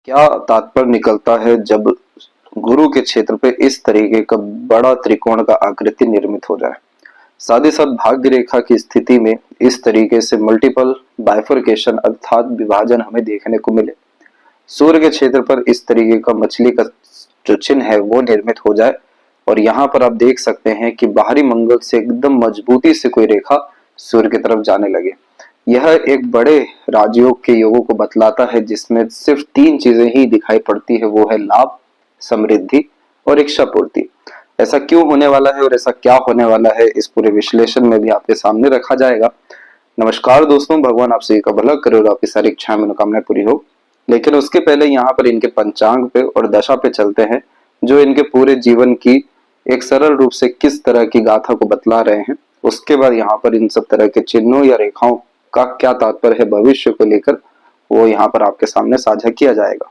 क्या तात्पर्य निकलता है जब गुरु के क्षेत्र पे इस तरीके का बड़ा त्रिकोण का आकृति निर्मित हो जाए। साथ ही साथ भाग्य रेखा की स्थिति में इस तरीके से मल्टीपल बाइफरकेशन अर्थात विभाजन हमें देखने को मिले। सूर्य के क्षेत्र पर इस तरीके का मछली का जो चिन्ह है वो निर्मित हो जाए और यहाँ पर आप देख सकते हैं कि बाहरी मंगल से एकदम मजबूती से कोई रेखा सूर्य की तरफ जाने लगे। यह एक बड़े राजयोग के योगों को बतलाता है जिसमें सिर्फ तीन चीजें ही दिखाई पड़ती है, वो है लाभ, समृद्धि और इच्छा पूर्ति। ऐसा क्यों होने वाला है और ऐसा क्या होने वाला है, इस पूरे विश्लेषण में भी आपके सामने रखा जाएगा। नमस्कार दोस्तों, भगवान आप सभी का भला करे और आपकी सारी इच्छाएं मनोकामनाएं पूरी हो। लेकिन उसके पहले यहाँ पर इनके पंचांग पे और दशा पे चलते हैं, जो इनके पूरे जीवन की एक सरल रूप से किस तरह की गाथा को बतला रहे हैं। उसके बाद यहाँ पर इन सब तरह के चिन्हों या रेखाओं का क्या तात्पर्य है भविष्य को लेकर, वो यहाँ पर आपके सामने साझा किया जाएगा।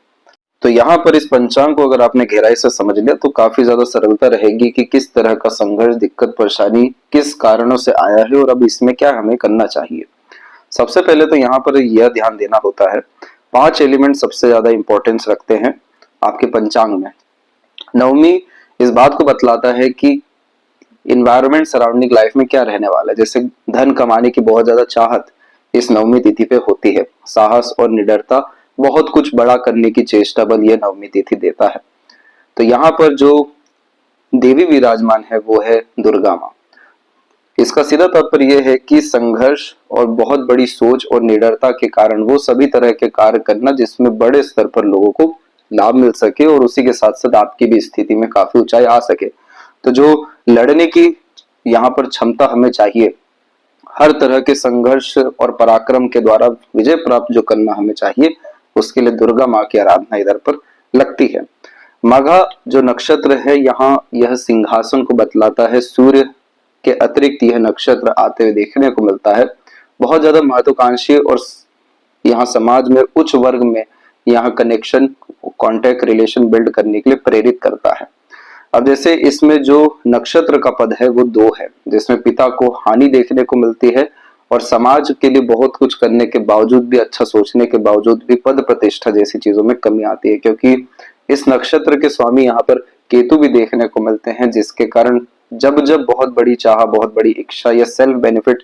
तो यहाँ पर इस पंचांग को अगर आपने गहराई से समझ लिया तो काफी ज्यादा सरलता रहेगी कि किस तरह का संघर्ष, दिक्कत, परेशानी किस कारणों से आया है और अब इसमें क्या हमें करना चाहिए। सबसे पहले तो यहाँ पर यह ध्यान देना होता है, 5 एलिमेंट सबसे ज्यादा इंपॉर्टेंस रखते हैं आपके पंचांग में। नवमी इस बात को बतलाता है कि इन्वायरमेंट, सराउंडिंग लाइफ में क्या रहने वाला है। जैसे धन कमाने की बहुत ज्यादा चाहत इस नवमी तिथि पे होती है, साहस और निडरता, बहुत कुछ बड़ा करने की चेष्टा बल यह नवमी तिथि देता है। तो यहाँ पर जो देवी विराजमान है वो है दुर्गा माँ। इसका सीधा तात्पर्य यह है कि संघर्ष और बहुत बड़ी सोच और निडरता के कारण वो सभी तरह के कार्य करना जिसमें बड़े स्तर पर लोगों को लाभ मिल सके और उसी के साथ साथ आपकी भी स्थिति में काफी ऊंचाई आ सके। तो जो लड़ने की यहाँ पर क्षमता हमें चाहिए, हर तरह के संघर्ष और पराक्रम के द्वारा विजय प्राप्त जो करना हमें चाहिए, उसके लिए दुर्गा माँ की आराधना इधर पर लगती है। मघा जो नक्षत्र है यहाँ, यह सिंहासन को बतलाता है। सूर्य के अतिरिक्त यह नक्षत्र आते हुए देखने को मिलता है। बहुत ज्यादा महत्वाकांक्षी और यहाँ समाज में उच्च वर्ग में यहाँ कनेक्शन, कॉन्टेक्ट, रिलेशन बिल्ड करने के लिए प्रेरित करता है। अब जैसे इसमें जो नक्षत्र का पद है वो 2 है, जिसमें पिता को हानि देखने को मिलती है और समाज के लिए बहुत कुछ करने के बावजूद भी, अच्छा सोचने के बावजूद भी पद प्रतिष्ठा जैसी चीजों में कमी आती है, क्योंकि इस नक्षत्र के स्वामी यहाँ पर केतु भी देखने को मिलते हैं, जिसके कारण जब जब बहुत बड़ी चाह, बहुत बड़ी इच्छा या सेल्फ बेनिफिट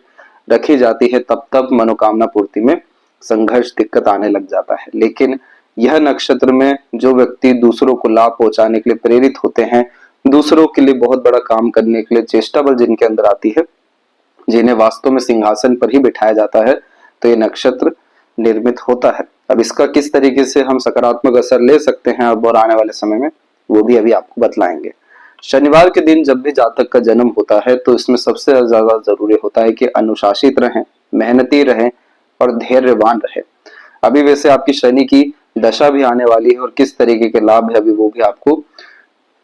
रखी जाती है, तब तब मनोकामना पूर्ति में संघर्ष, दिक्कत आने लग जाता है। लेकिन यह नक्षत्र में जो व्यक्ति दूसरों को लाभ पहुंचाने के लिए प्रेरित होते हैं, दूसरों के लिए बहुत बड़ा काम करने के लिए चेष्टा बल जिनके अंदर आती है, जिन्हें वास्तव में सिंहासन पर ही बिठाया जाता है, तो ये नक्षत्र निर्मित होता है। अब इसका किस तरीके से हम सकारात्मक असर ले सकते हैं अब और आने वाले समय में, वो भी अभी आपको बतलाएंगे। शनिवार के दिन जब भी जातक का जन्म होता है तो इसमें सबसे ज्यादा जरूरी होता है कि अनुशासित रहें, मेहनती रहें और धैर्यवान रहें। अभी वैसे आपकी शनि की दशा भी आने वाली है और किस तरीके के लाभ है अभी वो भी आपको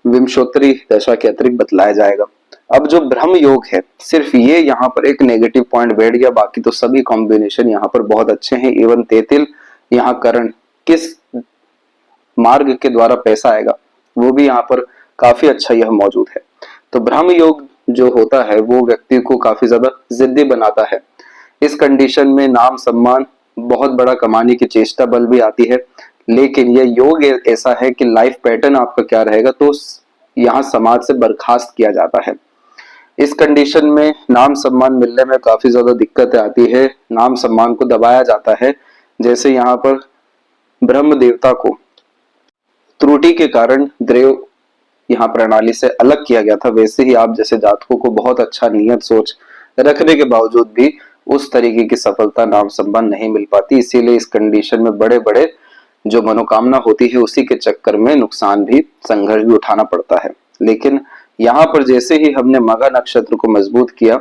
विंशोत्तरी दशा के अतिरिक्त बतलाया जाएगा। अब जो ब्रह्म योग है, सिर्फ ये यहाँ पर एक नेगेटिव पॉइंट बैठ गया, बाकी तो सभी कॉम्बिनेशन यहाँ पर बहुत अच्छे हैं। इवन तेतिल यहाँ करण, किस मार्ग के द्वारा पैसा आएगा, वो भी यहाँ पर काफी अच्छा यह मौजूद है। तो ब्रह्म योग जो होता है वो व्यक्ति को काफी ज्यादा जिद्दी बनाता है। इस कंडीशन में नाम, सम्मान, बहुत बड़ा कमाने की चेष्टा बल भी आती है। लेकिन यह योग ऐसा है कि लाइफ पैटर्न आपका क्या रहेगा, तो यहाँ समाज से बर्खास्त किया जाता है। इस कंडीशन में नाम सम्मान मिलने में काफी ज्यादा दिक्कत आती है, नाम सम्मान को दबाया जाता है। जैसे यहाँ पर ब्रह्म देवता को त्रुटि के कारण द्रेव यहाँ प्रणाली से अलग किया गया था, वैसे ही आप जैसे जातकों को बहुत अच्छा नियत सोच रखने के बावजूद भी उस तरीके की सफलता, नाम सम्मान नहीं मिल पाती। इसीलिए इस कंडीशन में बड़े बड़े जो मनोकामना होती है उसी के चक्कर में नुकसान भी, संघर्ष भी उठाना पड़ता है। लेकिन यहाँ पर जैसे ही हमने मघा नक्षत्र को मजबूत किया,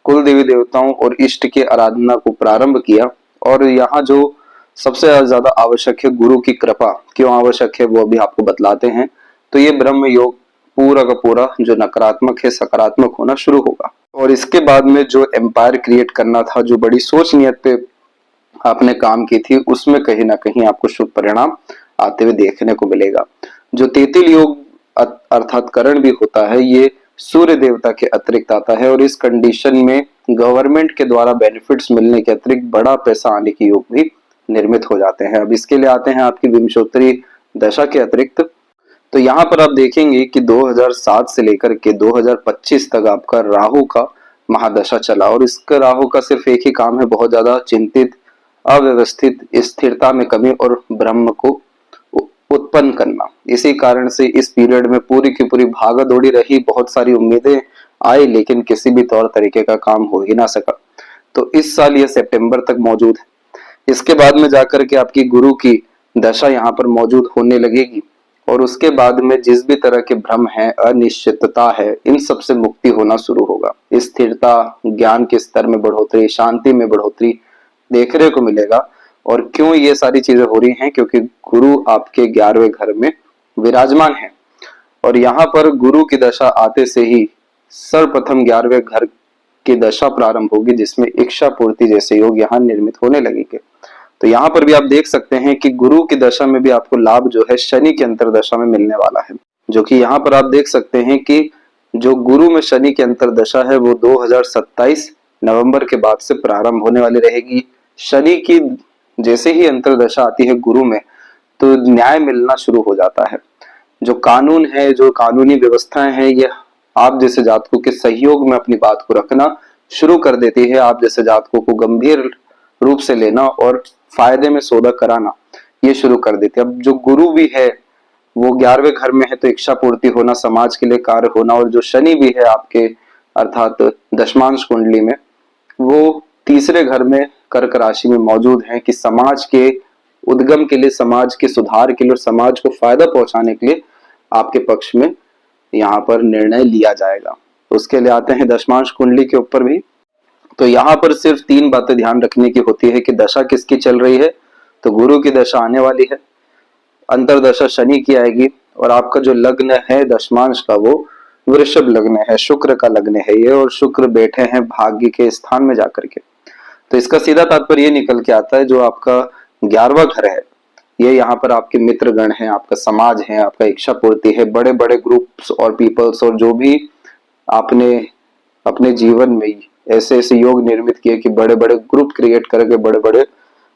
कुल देवी देवताओं और इष्ट की आराधना को प्रारंभ किया, और यहाँ जो सबसे ज्यादा आवश्यक है गुरु की कृपा, क्यों आवश्यक है वो भी आपको बतलाते हैं। तो ये ब्रह्म योग पूरा का पूरा जो नकारात्मक है सकारात्मक होना शुरू होगा। और इसके बाद में जो एम्पायर क्रिएट करना था, जो बड़ी सोच नियत पे आपने काम की थी, उसमें कहीं ना कहीं आपको शुभ परिणाम आते हुए देखने को मिलेगा। जो तेतिल योग अर्थात करण भी होता है, ये सूर्य देवता के अतिरिक्त आता है और इस कंडीशन में गवर्नमेंट के द्वारा बेनिफिट्स मिलने के अतिरिक्त बड़ा पैसा आने की योग भी निर्मित हो जाते हैं। अब इसके लिए आते हैं आपकी विंशोत्तरी दशा के अतिरिक्त। तो यहाँ पर आप देखेंगे कि 2007 से लेकर के 2025 तक आपका राहु का महादशा चला, और इसका राहु का सिर्फ एक ही काम है, बहुत ज्यादा चिंतित, अव्यवस्थित, स्थिरता में कमी और ब्रह्म को उत्पन्न करना। इसी कारण से इस पीरियड में पूरी की पूरी भागा दौड़ी रही, बहुत सारी उम्मीदें आई, लेकिन किसी भी तौर तरीके का काम हो ही ना सका। तो इस साल ये सितंबर तक मौजूद है। इसके बाद में जाकर के आपकी गुरु की दशा यहाँ पर मौजूद होने लगेगी, और उसके बाद में जिस भी तरह के भ्रम है, अनिश्चितता है, इन सब से मुक्ति होना शुरू होगा। स्थिरता, ज्ञान के स्तर में बढ़ोतरी, शांति में बढ़ोतरी देखने को मिलेगा। और क्यों ये सारी चीजें हो रही हैं? क्योंकि गुरु आपके 11वें घर में विराजमान है, और यहाँ पर गुरु की दशा आते से ही सर्वप्रथम 11वें घर की दशा प्रारंभ होगी, जिसमें इच्छा पूर्ति जैसे योग यहाँ निर्मित होने लगेंगे। तो यहाँ पर भी आप देख सकते हैं कि गुरु की दशा में भी आपको लाभ जो है शनि की अंतरदशा में मिलने वाला है, जो कि यहाँ पर आप देख सकते हैं कि जो गुरु में शनि की अंतरदशा है वो 2027 नवंबर के बाद से प्रारंभ होने वाली रहेगी। शनि की जैसे ही अंतरदशा आती है गुरु में, तो न्याय मिलना शुरू हो जाता है। जो कानून है, जो कानूनी व्यवस्थाएं हैं, ये आप जैसे जातकों के सहयोग में अपनी बात को रखना शुरू कर देती है। आप जैसे जातकों को गंभीर रूप से लेना और फायदे में सौदा कराना ये शुरू कर देती है। अब जो गुरु भी है वो 11वें घर में है, तो इच्छा पूर्ति होना, समाज के लिए कार्य होना, और जो शनि भी है आपके अर्थात दशमांश कुंडली में, वो तीसरे घर में कर्क राशि में मौजूद है कि समाज के उद्गम के लिए, समाज के सुधार के लिए और समाज को फायदा पहुंचाने के लिए आपके पक्ष में यहाँ पर निर्णय लिया जाएगा। उसके लिए आते हैं दशमांश कुंडली के ऊपर भी। तो यहाँ पर सिर्फ 3 बातें ध्यान रखने की होती है कि दशा किसकी चल रही है। तो गुरु की दशा आने वाली है, अंतरदशा शनि की आएगी, और आपका जो लग्न है दशमांश का वो वृषभ लग्न है, शुक्र का लग्न है ये, और शुक्र बैठे हैं भाग्य के स्थान में जाकर के। तो इसका सीधा तात्पर्य ये निकल के आता है, जो आपका 11वां घर है ये यहाँ पर आपके मित्रगण हैं, आपका समाज है, आपका इच्छा पूर्ति है, बड़े बड़े ग्रुप्स और पीपल्स, और जो भी आपने अपने जीवन में ऐसे ऐसे योग निर्मित किए कि बड़े बड़े ग्रुप क्रिएट करके बड़े बड़े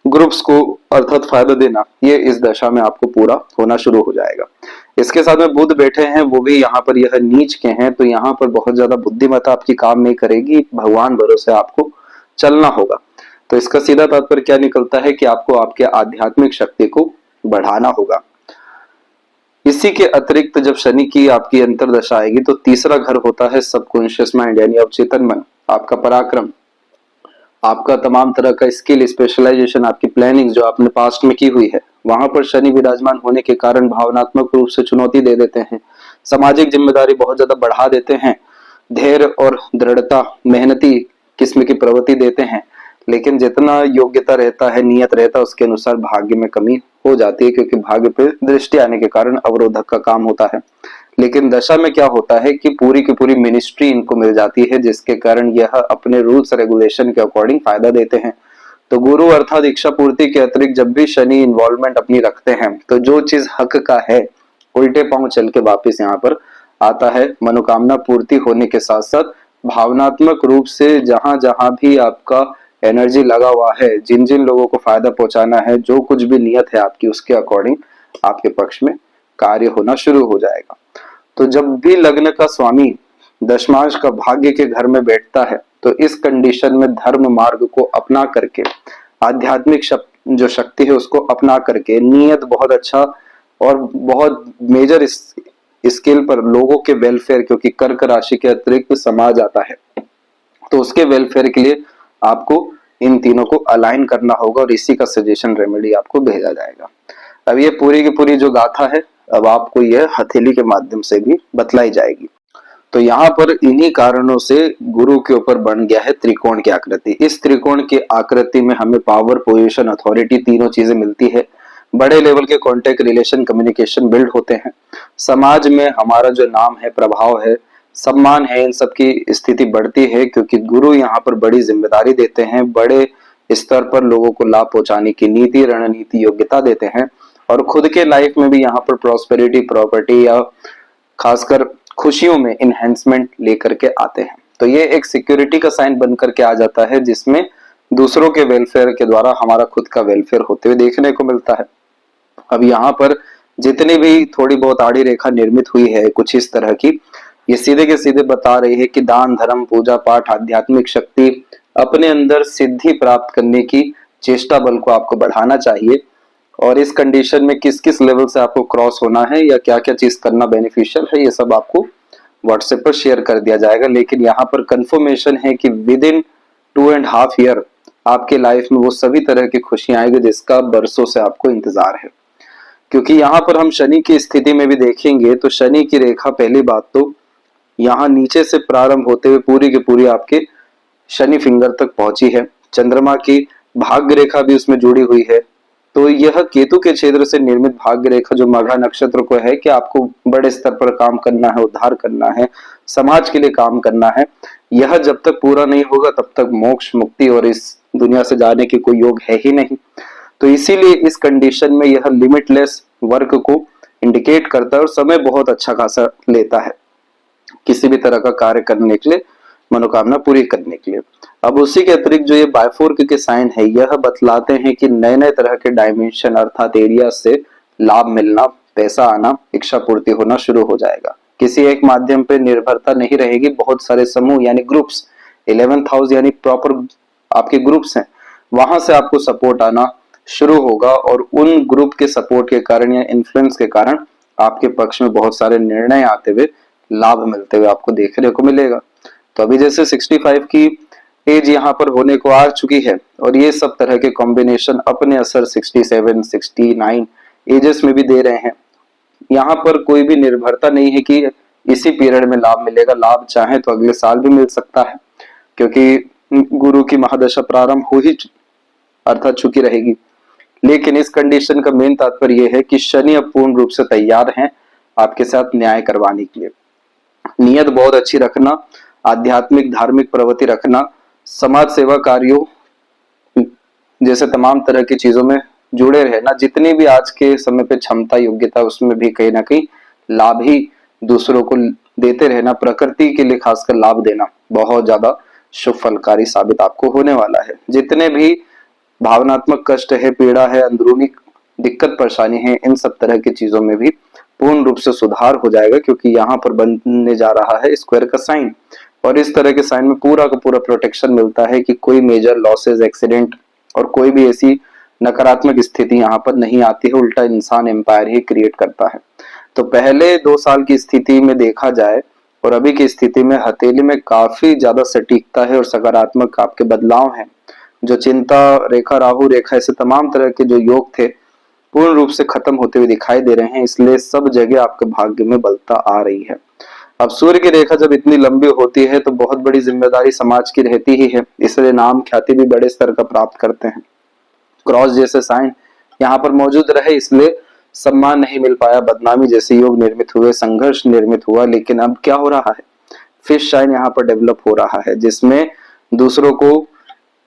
ग्रुप्स को अर्थात फायदा देना, ये इस दशा में आपको पूरा होना शुरू हो जाएगा। इसके साथ में बुध बैठे हैं, वो भी यहाँ पर यह नीच के हैं, तो यहाँ पर बहुत ज्यादा बुद्धिमत्ता आपकी काम नहीं करेगी, भगवान भरोसे आपको चलना होगा। तो इसका सीधा तात्पर्य क्या निकलता है कि आपको आपके आध्यात्मिक शक्ति को बढ़ाना होगा। इसी के अतिरिक्त जब शनि की आपकी अंतरदशा आएगी, तो तीसरा घर होता है सबकॉन्शियस माइंड, यानी अवचेतन मन, आपका पराक्रम, आपका तमाम तरह का स्किल, स्पेशलाइजेशन, आपकी प्लानिंग जो आपने पास्ट में की हुई है, वहां पर शनि विराजमान होने के कारण भावनात्मक रूप से चुनौती दे देते हैं, सामाजिक जिम्मेदारी बहुत ज्यादा बढ़ा देते हैं, धैर्य और दृढ़ता, मेहनती किस्म की प्रवृत्ति देते हैं। लेकिन जितना योग्यता रहता है, नियत रहता है, उसके अनुसार भाग्य में कमी हो जाती है, क्योंकि भाग्य पे दृष्टि आने के कारण अवरोधक का काम होता है। लेकिन दशा में क्या होता है कि पूरी की पूरी मिनिस्ट्री इनको मिल जाती है, जिसके कारण यह अपने रूल्स रेगुलेशन के अकॉर्डिंग फायदा देते हैं। तो गुरु अर्थात इच्छा पूर्ति के अतिरिक्त जब भी शनि इन्वॉल्वमेंट अपनी रखते हैं, तो जो चीज हक का है उल्टे पांव चल के वापिस यहाँ पर आता है। मनोकामना पूर्ति होने के साथ साथ भावनात्मक रूप से जहां जहां भी आपका एनर्जी लगा हुआ है, जिन जिन लोगों को फायदा पहुंचाना है, जो कुछ भी नियत है आपकी, उसके अकॉर्डिंग आपके पक्ष में कार्य होना शुरू हो जाएगा। तो जब भी लग्न का स्वामी दशमांश का भाग्य के घर में बैठता है, तो इस कंडीशन में धर्म मार्ग को अपना करके, आध्यात्मिक जो शक्ति है उसको अपना करके, नियत बहुत अच्छा और बहुत मेजर स्केल पर लोगों के वेलफेयर, क्योंकि कर्क राशि के अतिरिक्त समाज आता है, तो उसके वेलफेयर के लिए आपको इन तीनों को अलाइन करना होगा, और इसी का सजेशन रेमेडी आपको भेजा जाएगा। अब ये पूरी की पूरी जो गाथा है, अब आपको यह हथेली के माध्यम से भी बतलाई जाएगी। तो यहाँ पर इन्हीं कारणों से गुरु के ऊपर बन गया है त्रिकोण की आकृति। इस त्रिकोण की आकृति में हमें पावर, पोजीशन, अथॉरिटी, तीनों चीजें मिलती है। बड़े लेवल के कॉन्टेक्ट, रिलेशन, कम्युनिकेशन बिल्ड होते हैं। समाज में हमारा जो नाम है, प्रभाव है, सम्मान है, इन सब की स्थिति बढ़ती है, क्योंकि गुरु यहाँ पर बड़ी जिम्मेदारी देते हैं, बड़े स्तर पर लोगों को लाभ पहुंचाने की नीति, रणनीति, योग्यता देते हैं, और खुद के लाइफ में भी यहाँ पर प्रॉस्पेरिटी, प्रॉपर्टी या खासकर खुशियों में इनहेंसमेंट लेकर के आते हैं। तो ये एक सिक्योरिटी का साइन बन करके आ जाता है, जिसमें दूसरों के वेलफेयर के द्वारा हमारा खुद का वेलफेयर होते हुए देखने को मिलता है। अब यहाँ पर जितनी भी थोड़ी बहुत आड़ी रेखा निर्मित हुई है कुछ इस तरह की, ये सीधे के सीधे बता रही है कि दान धर्म पूजा पाठ आध्यात्मिक शक्ति अपने अंदर सिद्धि प्राप्त करने की चेष्टा बल को आपको बढ़ाना चाहिए। और इस कंडीशन में किस किस लेवल से आपको क्रॉस होना है या क्या क्या चीज करना बेनिफिशियल है, ये सब आपको व्हाट्सएप पर शेयर कर दिया जाएगा। लेकिन यहाँ पर कंफर्मेशन है कि विद इन 2.5 ईयर आपके लाइफ में वो सभी तरह की खुशियां आएगी जिसका बरसों से आपको इंतजार है। क्योंकि यहाँ पर हम शनि की स्थिति में भी देखेंगे तो शनि की रेखा पहली बात तो यहाँ नीचे से प्रारंभ होते हुए पूरी की पूरी आपके शनि फिंगर तक पहुंची है। चंद्रमा की भाग्य रेखा भी उसमें जुड़ी हुई है। तो यह केतु के क्षेत्र से निर्मित भाग्य रेखा जो मघा नक्षत्र को है कि आपको बड़े स्तर पर काम करना है, उद्धार करना है, समाज के लिए काम करना है, यह जब तक पूरा नहीं होगा तब तक मोक्ष मुक्ति और इस दुनिया से जाने की कोई योग है ही नहीं। तो इसीलिए इस कंडीशन में यह लिमिटलेस वर्क को इंडिकेट करता है और समय बहुत अच्छा खासा लेता है किसी भी तरह का कार्य करने के लिए, मनोकामना पूरी करने के लिए। अब उसी के अतिरिक्त जो ये बायफोर्क के साइन है यह बतलाते हैं कि नए नए तरह के डायमेंशन अर्थात एरिया से लाभ मिलना, पैसा आना, इच्छा पूर्ति होना शुरू हो जाएगा। किसी एक माध्यम पे निर्भरता नहीं रहेगी, बहुत सारे समूह यानी ग्रुप्स, 11th हाउस यानी प्रॉपर आपके ग्रुप्स हैं, वहां से आपको सपोर्ट आना शुरू होगा और उन ग्रुप के सपोर्ट के कारण या इन्फ्लुएंस के कारण आपके पक्ष में बहुत सारे निर्णय आते हुए, लाभ मिलते हुए आपको देखने को मिलेगा। तो अभी जैसे 65 की एज यहाँ पर होने को आ चुकी है और ये सब तरह के कॉम्बिनेशन अपने असर 67, 69 एजेस में भी दे रहे हैं। यहाँ पर कोई भी निर्भरता नहीं है कि इसी पीरियड में लाभ मिलेगा, लाभ चाहे तो अगले साल भी मिल सकता है क्योंकि गुरु की महादशा प्रारंभ हो ही अर्थात चुकी रहेगी। लेकिन इस कंडीशन का मेन तात्पर्य यह है कि शनि अब पूर्ण रूप से तैयार हैं आपके साथ न्याय करवाने के लिए। नियत बहुत अच्छी रखना, आध्यात्मिक धार्मिक प्रवृत्ति रखना, समाज सेवा कार्यों जैसे तमाम तरह की चीजों में जुड़े रहना, जितनी भी आज के समय पे क्षमता योग्यता उसमें भी कहीं ना कहीं लाभ ही दूसरों को देते रहना, प्रकृति के लिए खासकर लाभ देना बहुत ज्यादा शुभ फलकारी साबित आपको होने वाला है। जितने भी भावनात्मक कष्ट है, पीड़ा है, अंदरूनी दिक्कत परेशानी है, इन सब तरह की चीजों में भी पूर्ण रूप से सुधार हो जाएगा क्योंकि यहाँ पर बनने जा रहा है स्क्वायर का साइन और इस तरह के साइन में पूरा का पूरा प्रोटेक्शन मिलता है कि कोई मेजर लॉसेस, एक्सीडेंट और कोई भी ऐसी नकारात्मक स्थिति यहाँ पर नहीं आती है, उल्टा इंसान एम्पायर ही क्रिएट करता है। तो पहले 2 साल की स्थिति में देखा जाए और अभी की स्थिति में हथेली में काफी ज्यादा सटीकता है और सकारात्मक आपके बदलाव हैं। जो चिंता रेखा, राहु रेखा, ऐसे तमाम तरह के जो योग थे पूर्ण रूप से खत्म होते हुए दिखाई दे रहे हैं, इसलिए सब जगह आपके भाग्य में बलता आ रही है। अब सूर्य की रेखा जब इतनी लंबी होती है तो बहुत बड़ी जिम्मेदारी समाज की रहती ही है, इसलिए नाम ख्याति भी बड़े स्तर का प्राप्त करते हैं। क्रॉस जैसे साइन यहाँ पर मौजूद रहे इसलिए सम्मान नहीं मिल पाया, बदनामी जैसे योग निर्मित हुए, संघर्ष निर्मित हुआ। लेकिन अब क्या हो रहा है, फिश साइन यहाँ पर डेवलप हो रहा है जिसमें दूसरों को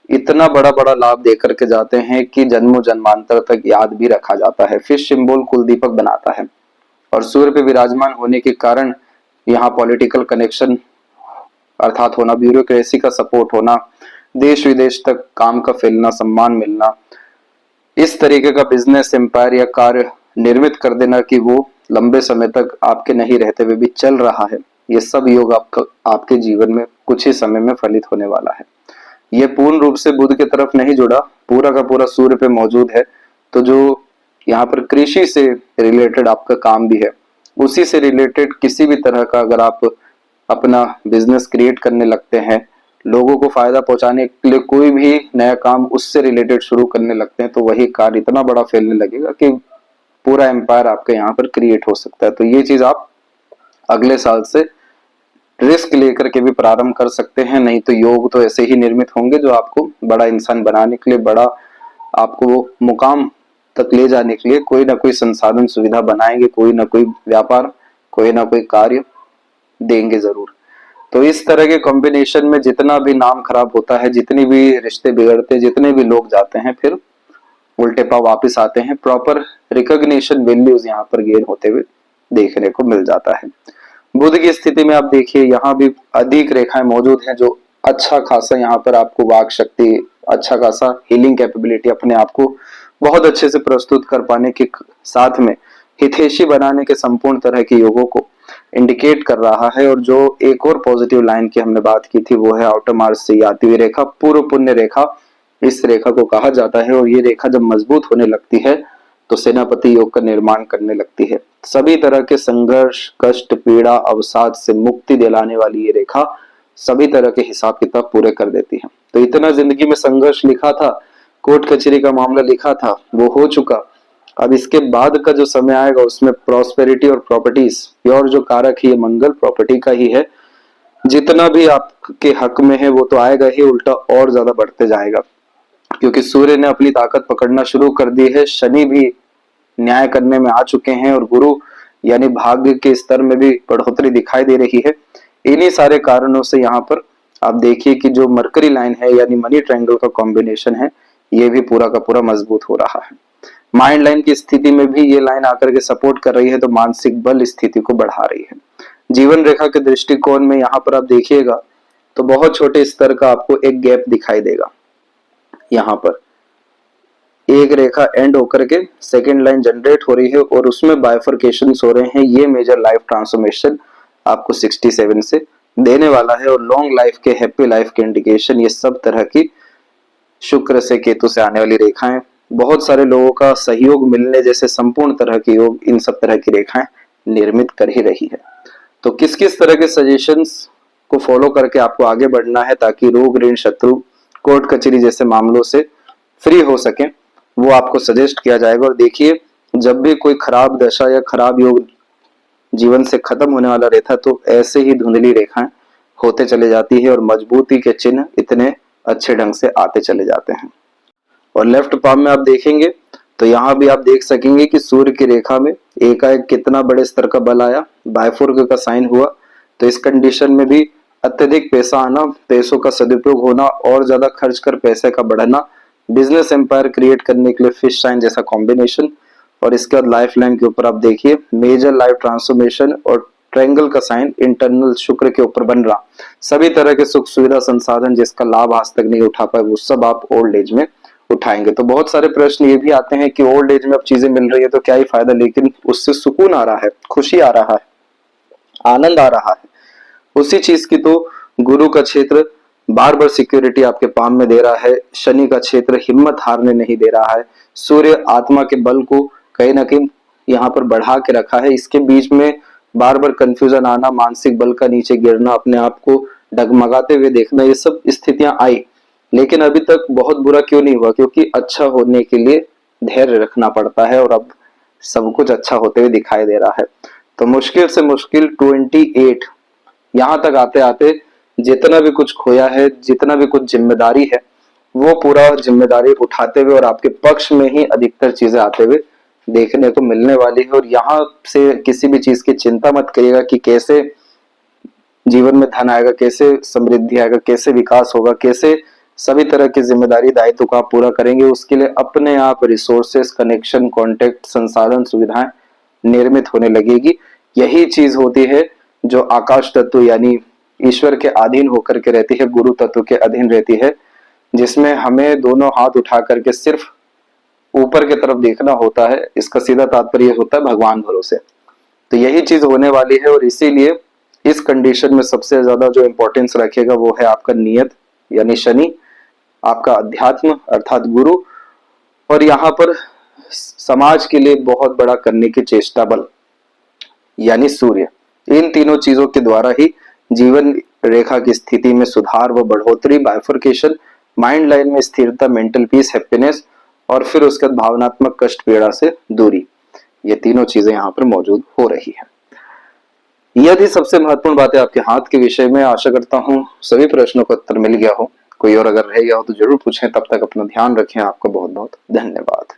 इतना बड़ा बड़ा लाभ देकर के जाते हैं कि जन्मों जन्मांतर तक याद भी रखा जाता है। फिश सिंबल कुल दीपक बनाता है और सूर्य पे विराजमान होने के कारण यहाँ पॉलिटिकल कनेक्शन अर्थात होना, ब्यूरोक्रेसी का सपोर्ट होना, देश विदेश तक काम का फैलना, सम्मान मिलना, इस तरीके का बिजनेस एम्पायर या कार्य निर्मित कर देना कि वो लंबे समय तक आपके नहीं रहते हुए भी चल रहा है, ये सब योग आपके जीवन में कुछ ही समय में फलित होने वाला है। ये पूर्ण रूप से बुध की तरफ नहीं जुड़ा, पूरा का पूरा सूर्य पे मौजूद है। तो जो यहाँ पर कृषि से रिलेटेड आपका काम भी है, उसी से रिलेटेड किसी भी तरह का अगर आप अपना बिजनेस क्रिएट करने लगते हैं, लोगों को फायदा पहुंचाने के लिए कोई भी नया काम उससे रिलेटेड शुरू करने लगते हैं, तो वही कार्य इतना बड़ा फैलने लगेगा कि पूरा एम्पायर आपके यहाँ पर क्रिएट हो सकता है। तो ये चीज आप अगले साल से रिस्क लेकर के भी प्रारंभ कर सकते हैं, नहीं तो योग तो ऐसे ही निर्मित होंगे जो आपको बड़ा इंसान बनाने के लिए, बड़ा आपको मुकाम तक ले जाने के लिए कोई ना कोई संसाधन सुविधा बनाएंगे, कोई ना कोई व्यापार, कोई ना कोई कार्य देंगे जरूर। तो इस तरह के कॉम्बिनेशन में जितना भी नाम खराब होता है, जितनी भी रिश्ते बिगड़ते, जितने भी लोग जाते हैं, फिर उल्टे पाव वापिस आते हैं। प्रॉपर रिकॉग्निशन वैल्यूज यहाँ पर गेन होते हुए देखने को मिल जाता है। बुध की स्थिति में आप देखिए यहाँ भी अधिक रेखाएं मौजूद हैं जो अच्छा खासा यहाँ पर आपको वाक शक्ति अच्छा खासा हीलिंग कैपेबिलिटी, अपने आप को बहुत अच्छे से प्रस्तुत कर पाने के साथ में हितैषी बनाने के संपूर्ण तरह के योगों को इंडिकेट कर रहा है। और जो एक और पॉजिटिव लाइन की हमने बात की थी वो है आउटर मार्च से आती हुई रेखा, पूर्व पुण्य रेखा इस रेखा को कहा जाता है। और ये रेखा जब मजबूत होने लगती है तो सेनापति योग का निर्माण करने लगती है। सभी तरह के संघर्ष, कष्ट, पीड़ा, अवसाद से मुक्ति दिलाने वाली ये रेखा सभी तरह के हिसाब किताब पूरे कर देती है। तो इतना जिंदगी में संघर्ष लिखा था, कोर्ट कचहरी का मामला लिखा था, वो हो चुका। अब इसके बाद का जो समय आएगा उसमें प्रॉस्पेरिटी और प्रॉपर्टीज, प्योर जो कारक है ये मंगल प्रॉपर्टी का ही है। जितना भी आपके हक में है वो तो आएगा ही, उल्टा और ज्यादा बढ़ते जाएगा, क्योंकि सूर्य ने अपनी ताकत पकड़ना शुरू कर दी है, शनि भी न्याय करने में आ चुके हैं और गुरु यानी भाग्य के स्तर में भी बढ़ोतरी दिखाई दे रही है। इन्हीं सारे कारणों से यहाँ पर आप देखिए कि जो मरकरी लाइन है यानी मनी ट्रायंगल का कॉम्बिनेशन है ये भी पूरा का पूरा मजबूत हो रहा है। माइंड लाइन की स्थिति में भी ये लाइन आकर के सपोर्ट कर रही है, तो मानसिक बल स्थिति को बढ़ा रही है। जीवन रेखा के दृष्टिकोण में यहाँ पर आप देखिएगा तो बहुत छोटे स्तर का आपको एक गैप दिखाई देगा। यहाँ पर एक रेखा एंड होकर के सेकेंड लाइन जनरेट हो रही है और उसमें बाइफर्केशन हो रहे हैं। ये मेजर लाइफ ट्रांसफॉर्मेशन आपको 67 से देने वाला है। और लॉन्ग लाइफ के, हैप्पी लाइफ के इंडिकेशन ये सब तरह की शुक्र से, केतु से आने वाली रेखाएं, बहुत सारे लोगों का सहयोग मिलने जैसे संपूर्ण तरह के योग इन सब तरह की रेखाएं निर्मित कर ही रही है। तो किस किस तरह के सजेशंस को फॉलो करके आपको आगे बढ़ना है ताकि रोग, ऋण, शत्रु, कोर्ट कचहरी जैसे मामलों से फ्री हो सके, वो आपको सजेस्ट किया जाएगा। और देखिए जब भी कोई खराब दशा या खराब योग जीवन से खत्म होने वाला रहता है तो ऐसे ही धुंधली रेखाएं होते चले जाती है और मजबूती के चिन्ह इतने अच्छे ढंग से आते चले जाते हैं। और लेफ्ट पाम में आप देखेंगे तो यहाँ भी आप देख सकेंगे कि सूर्य की रेखा में एकाएक कितना बड़े स्तर का बल आया, बायफुर्ग का साइन हुआ। तो इस कंडीशन में भी अत्यधिक पैसा आना, पैसों का सदुपयोग होना और ज्यादा खर्च कर पैसे का बढ़ना, बिजनेस एम्पायर क्रिएट करने के लिए फिश साइन जैसा कॉम्बिनेशन। और इसके बाद लाइफ लाइन के ऊपर आप देखिए मेजर लाइफ ट्रांसफॉर्मेशन और ट्रायंगल का साइन इंटरनल शुक्र के ऊपर बन रहा। सभी तरह के सुख सुविधा संसाधन जिसका लाभ आज तक नहीं उठा पाए वो सब आप ओल्ड एज में उठाएंगे। तो बहुत सारे प्रश्न ये भी आते हैं कि ओल्ड एज में अब चीजें मिल रही है तो क्या ही फायदा, लेकिन उससे सुकून आ रहा है, खुशी आ रहा है, आनंद आ रहा है। उसी चीज की तो गुरु का क्षेत्र बार बार सिक्योरिटी आपके पाम में दे रहा है, शनि का क्षेत्र हिम्मत हारने नहीं दे रहा है, सूर्य आत्मा के बल को कहीं ना कहीं यहाँ पर बढ़ा के रखा है। इसके बीच में बार बार कंफ्यूजन आना, मानसिक बल का नीचे गिरना, अपने आप को डगमगाते हुए देखना, ये सब स्थितियां आई, लेकिन अभी तक बहुत बुरा क्यों नहीं हुआ, क्योंकि अच्छा होने के लिए धैर्य रखना पड़ता है और अब सब कुछ अच्छा होते हुए दिखाई दे रहा है। तो मुश्किल से मुश्किल 28 यहाँ तक आते आते जितना भी कुछ खोया है, जितना भी कुछ जिम्मेदारी है, वो पूरा जिम्मेदारी उठाते हुए और आपके पक्ष में ही अधिकतर चीजें आते हुए देखने को मिलने वाली है। और यहाँ से किसी भी चीज की चिंता मत करिएगा कि कैसे जीवन में धन आएगा, कैसे समृद्धि आएगा, कैसे विकास होगा, कैसे सभी तरह की जिम्मेदारी दायित्व को आप पूरा करेंगे। उसके लिए अपने आप रिसोर्सेस, कनेक्शन, कॉन्टेक्ट, संसाधन, सुविधाएं निर्मित होने लगेगी। यही चीज होती है जो आकाश तत्व यानी ईश्वर के अधीन होकर के रहती है, गुरु तत्व के अधीन रहती है, जिसमें हमें दोनों हाथ उठा करके सिर्फ ऊपर की तरफ देखना होता है। इसका सीधा तात्पर्य होता है भगवान भरोसे। तो यही चीज होने वाली है और इसीलिए इस कंडीशन में सबसे ज्यादा जो इंपॉर्टेंस रखेगा वो है आपका नियत यानी शनि, आपका अध्यात्म अर्थात गुरु, और यहाँ पर समाज के लिए बहुत बड़ा करने की चेष्टा बल यानी सूर्य। इन तीनों चीजों के द्वारा ही जीवन रेखा की स्थिति में सुधार व बढ़ोतरी, बाइफर्केशन, माइंड लाइन में स्थिरता, मेंटल पीस, हैप्पीनेस और फिर उसके बाद भावनात्मक कष्ट, पीड़ा से दूरी, ये तीनों चीजें यहाँ पर मौजूद हो रही है। यह थी सबसे महत्वपूर्ण बातें आपके हाथ के विषय में। आशा करता हूँ सभी प्रश्नों का उत्तर मिल गया हो। कोई और अगर रह गया हो तो जरूर पूछें। तब तक अपना ध्यान रखें। आपका बहुत बहुत धन्यवाद।